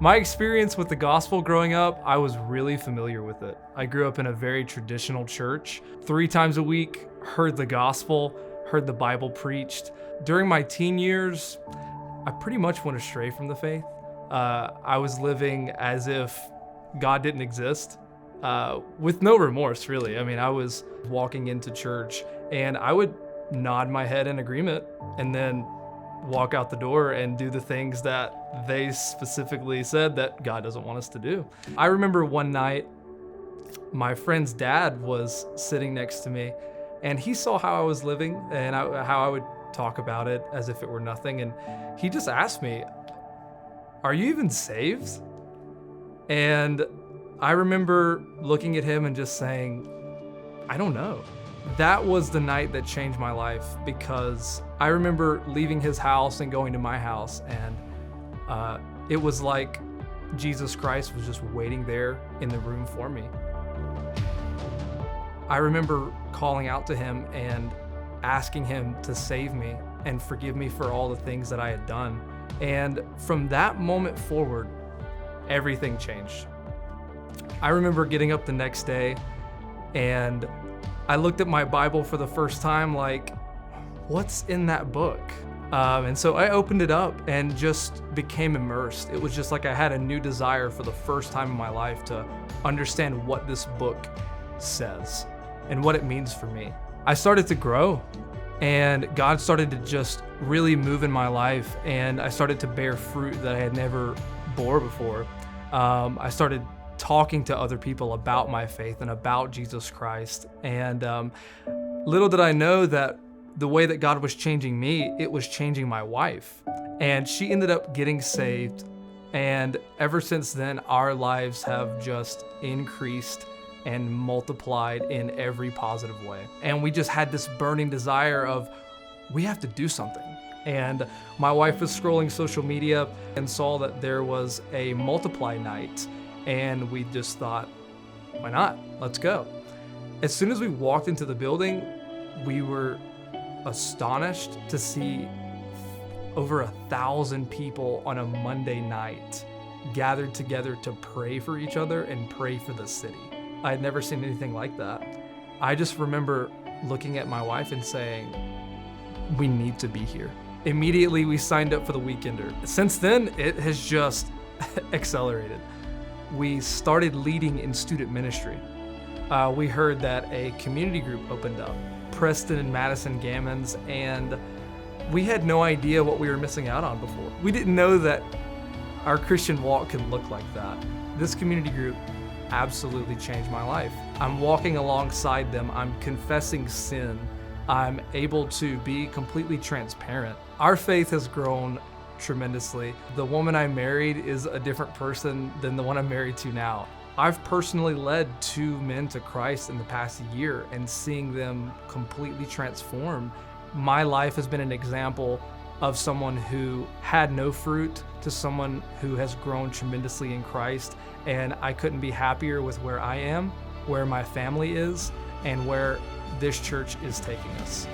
My experience with the gospel growing up, I was really familiar with it. I grew up in a very traditional church. 3 times a week, heard the gospel, heard the Bible preached. During my teen years, I pretty much went astray from the faith. I was living as if God didn't exist, with no remorse, really. I mean, I was walking into church and I would nod my head in agreement and then walk out the door and do the things that they specifically said that God doesn't want us to do. I remember one night, my friend's dad was sitting next to me and he saw how I was living and how I would talk about it as if it were nothing. And he just asked me, "Are you even saved?" And I remember looking at him and just saying, "I don't know." That was the night that changed my life, because I remember leaving his house and going to my house, and it was like Jesus Christ was just waiting there in the room for me. I remember calling out to him and asking him to save me and forgive me for all the things that I had done. And from that moment forward, everything changed. I remember getting up the next day and I looked at my Bible for the first time like, what's in that book? And so I opened it up and just became immersed. It was just like I had a new desire for the first time in my life to understand what this book says and what it means for me. I started to grow and God started to just really move in my life, and I started to bear fruit that I had never bore before. I started talking to other people about my faith and about Jesus Christ. And little did I know that the way that God was changing me, it was changing my wife. And she ended up getting saved. And ever since then, our lives have just increased and multiplied in every positive way. And we just had this burning desire of, we have to do something. And my wife was scrolling social media and saw that there was a multiply night. And we just thought, why not? Let's go. As soon as we walked into the building, we were astonished to see over 1,000 people on a Monday night gathered together to pray for each other and pray for the city. I had never seen anything like that. I just remember looking at my wife and saying, we need to be here. Immediately, we signed up for the Weekender. Since then, it has just accelerated. We started leading in student ministry. We heard that a community group opened up, Preston and Madison Gammons, and we had no idea what we were missing out on before. We didn't know that our Christian walk could look like that. This community group absolutely changed my life. I'm walking alongside them. I'm confessing sin. I'm able to be completely transparent. Our faith has grown tremendously. The woman I married is a different person than the one I'm married to now. I've personally led 2 men to Christ in the past year, and seeing them completely transformed. My life has been an example of someone who had no fruit to someone who has grown tremendously in Christ. And I couldn't be happier with where I am, where my family is, and where this church is taking us.